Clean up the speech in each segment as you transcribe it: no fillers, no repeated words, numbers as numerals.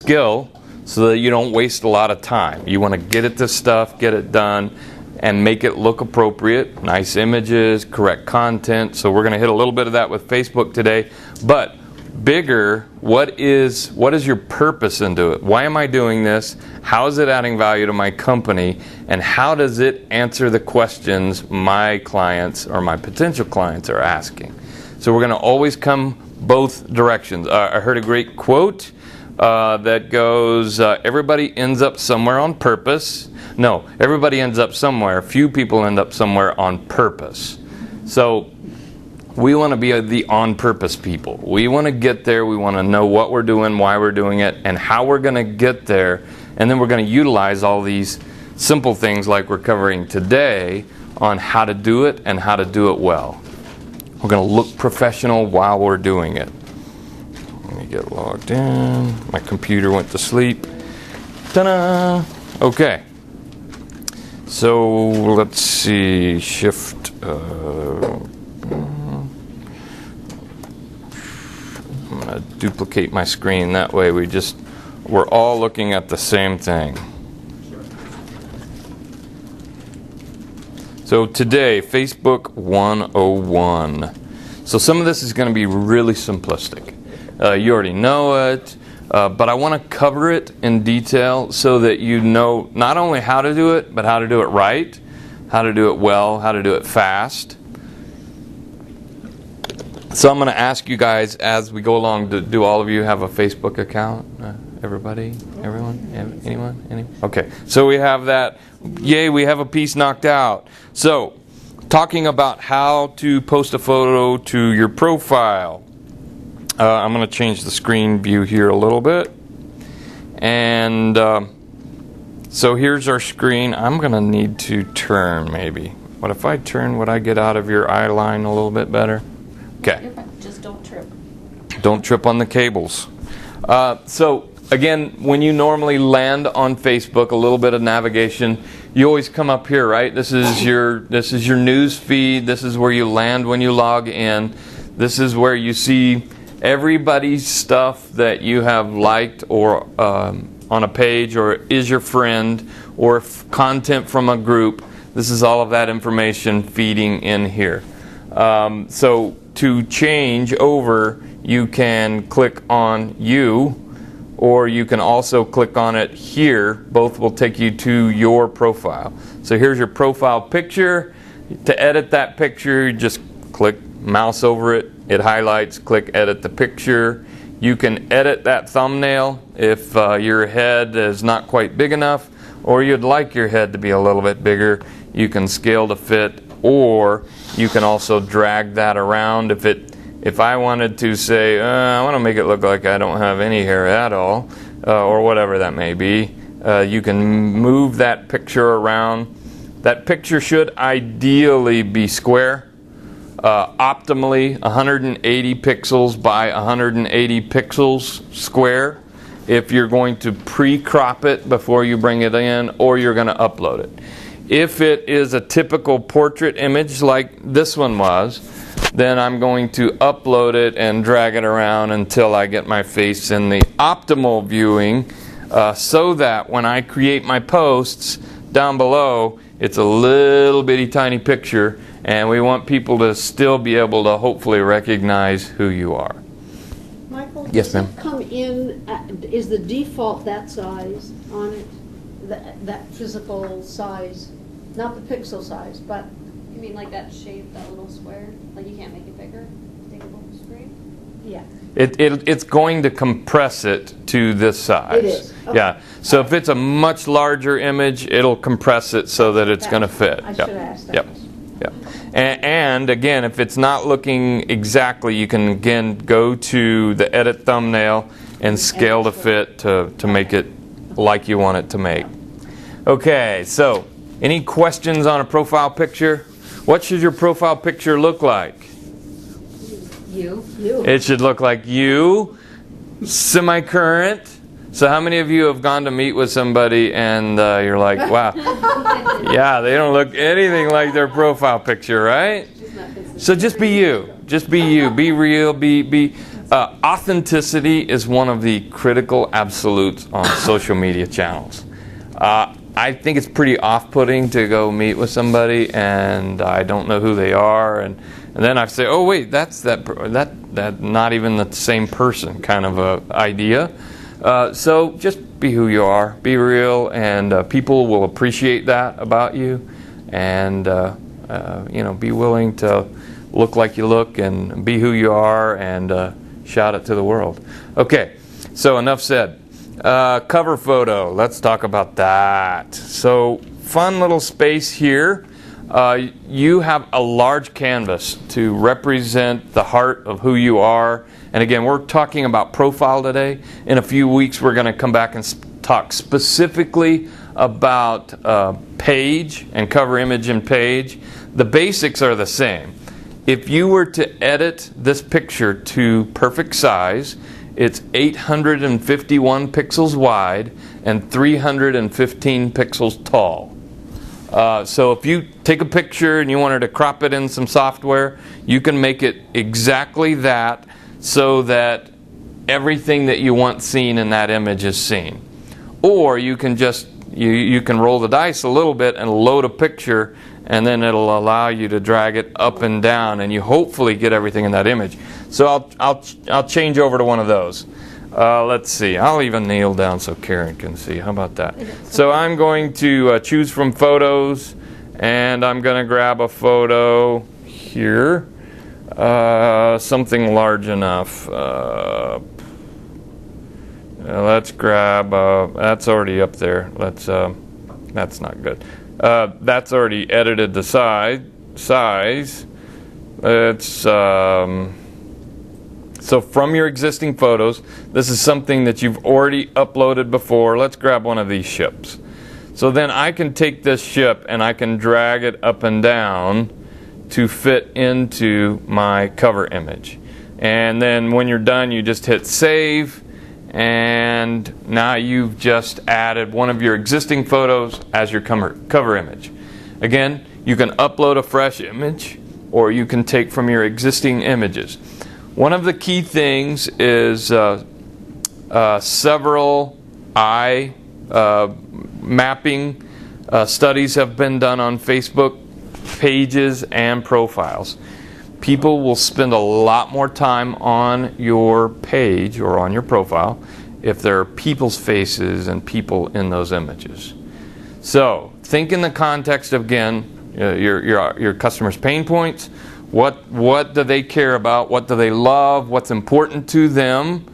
skill so that you don't waste a lot of time. You want to get at this stuff, get it done, and make it look appropriate. Nice images, correct content. So we're going to hit a little bit of that with Facebook today. But bigger, what is your purpose into it? Why am I doing this? How is it adding value to my company? And how does it answer the questions my clients or my potential clients are asking? So we're going to always come both directions. I heard a great quote that goes, everybody ends up somewhere on purpose. No, everybody ends up somewhere. Few people end up somewhere on purpose. So we want to be the on-purpose people. We want to get there. We want to know what we're doing, why we're doing it, and how we're going to get there. And then we're going to utilize all these simple things like we're covering today on how to do it and how to do it well. We're going to look professional while we're doing it. Let me get logged in. My computer went to sleep. Ta-da! Okay. So let's see. Shift. I'm going to duplicate my screen. That way we're all looking at the same thing. So today, Facebook 101. So some of this is going to be really simplistic. You already know it, but I want to cover it in detail so that you know not only how to do it, but how to do it right, how to do it well, how to do it fast. So I'm going to ask you guys as we go along, do all of you have a Facebook account? Everybody? Everyone? Anyone? Okay. So we have that. Yay, we have a piece knocked out. So, talking about how to post a photo to your profile. I'm going to change the screen view here a little bit. And so here's our screen. I'm going to need to turn maybe. What if I turn, would I get out of your eye line a little bit better? Okay. Just don't trip. Don't trip on the cables. So again, when you normally land on Facebook, a little bit of navigation, you always come up here, right? This is your news feed. This is where you land when you log in. This is where you see everybody's stuff that you have liked or on a page or is your friend or content from a group. This is all of that information feeding in here. So to change over, you can click on you, or you can also click on it here. Both will take you to your profile. So here's your profile picture. To edit that picture, just click mouse over it. It highlights, click edit the picture. You can edit that thumbnail if your head is not quite big enough, or you'd like your head to be a little bit bigger. You can scale to fit, or you can also drag that around. If I wanted to say, I want to make it look like I don't have any hair at all, or whatever that may be, you can move that picture around. That picture should ideally be square, optimally 180 pixels by 180 pixels square if you're going to pre-crop it before you bring it in, or you're going to upload it. If it is a typical portrait image like this one was, then I'm going to upload it and drag it around until I get my face in the optimal viewing, so that when I create my posts down below, it's a little bitty tiny picture, and we want people to still be able to hopefully recognize who you are. Michael, Yes, ma'am. does it come in, is the default that size on it? That physical size? Not the pixel size, but... You mean like that shape, that little square? Like you can't make it bigger? Take a little screen? Yeah. It's going to compress it to this size. It is. Okay. Yeah. So if it's a much larger image, it'll compress it so that it's going to fit. I should ask that. Yep. Yep. And again, if it's not looking exactly, you can again go to the edit thumbnail and scale to fit to make it like you want it to make. Okay, so any questions on a profile picture? What should your profile picture look like? You. It should look like you, semi-current. So how many of you have gone to meet with somebody and you're like, wow, yeah, they don't look anything like their profile picture, right? So just be you. Just be you. Be real. Be Authenticity is one of the critical absolutes on social media channels. I think it's pretty off-putting to go meet with somebody and I don't know who they are, and then I say, oh wait, that's that not even the same person kind of a idea. So just be who you are, be real, and people will appreciate that about you, and be willing to look like you look and be who you are, and shout it to the world. Okay, so enough said. Cover photo, let's talk about that. So fun little space here. You have a large canvas to represent the heart of who you are. And again, we're talking about profile today. In a few weeks, we're going to come back and talk specifically about page and cover image and page. The basics are the same. If you were to edit this picture to perfect size, it's 851 pixels wide and 315 pixels tall. So if you take a picture and you wanted to crop it in some software, you can make it exactly that, so that everything that you want seen in that image is seen. Or you can just you can roll the dice a little bit and load a picture, and then it'll allow you to drag it up and down, and you hopefully get everything in that image. So I'll change over to one of those. Let's see. I'll even kneel down so Karen can see. How about that? So I'm going to choose from photos, and I'm going to grab a photo here. Something large enough. Let's grab. That's already up there. That's not good. That's already edited the size. It's so from your existing photos, this is something that you've already uploaded before. Let's grab one of these ships. So then I can take this ship and I can drag it up and down to fit into my cover image. And then when you're done, you just hit save, and now you've just added one of your existing photos as your cover image. Again, you can upload a fresh image, or you can take from your existing images. One of the key things is several eye mapping studies have been done on Facebook pages and profiles. People will spend a lot more time on your page or on your profile if there are people's faces and people in those images. So think in the context of, again, your customers' pain points. What do they care about? What do they love? What's important to them?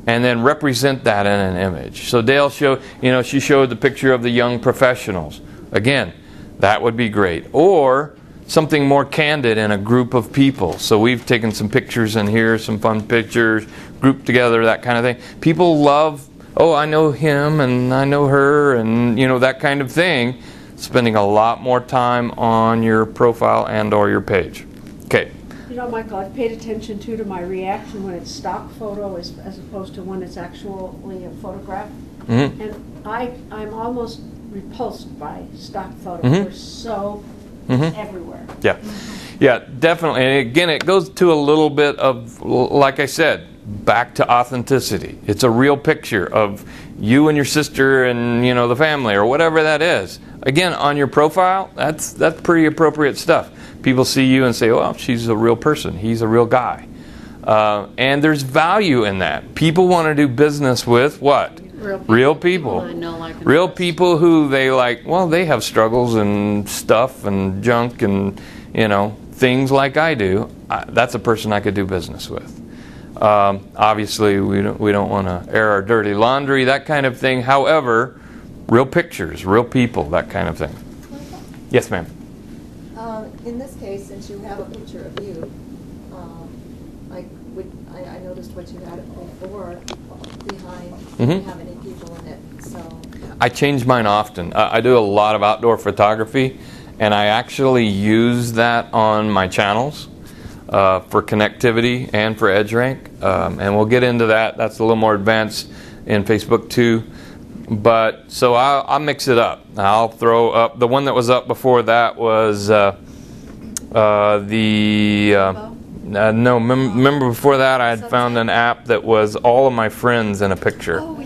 And then represent that in an image. So Dale she showed the picture of the young professionals. Again, that would be great. Or something more candid in a group of people. So we've taken some pictures in here, some fun pictures, grouped together, that kind of thing. People love, oh, I know him and I know her, and that kind of thing. Spending a lot more time on your profile and or your page. Okay. Michael, I've paid attention to my reaction when it's stock photo as opposed to when it's actually a photograph. Mm-hmm. And I'm almost repulsed by stock photos. Mm-hmm. They're so everywhere. Yeah. Yeah, definitely. And again, it goes to a little bit of, like I said, back to authenticity. It's a real picture of you and your sister and the family or whatever that is. Again, on your profile, that's pretty appropriate stuff. People see you and say, "Oh, she's a real person. He's a real guy," and there's value in that. People want to do business with what? Real people. Real people who they like. Well, they have struggles and stuff and junk and things like I do. That's a person I could do business with. Obviously, we don't want to air our dirty laundry, that kind of thing. However, real pictures, real people, that kind of thing. Yes, ma'am. In this case, since you have a picture of you, I noticed what you had before behind. Mm-hmm. Didn't have any people in it, so. I change mine often. I do a lot of outdoor photography, and I actually use that on my channels for connectivity and for EdgeRank, and we'll get into that. That's a little more advanced in Facebook too. But so I'll mix it up. I'll throw up the one that was up before that was No, remember before that I had found an app that was all of my friends in a picture. Oh,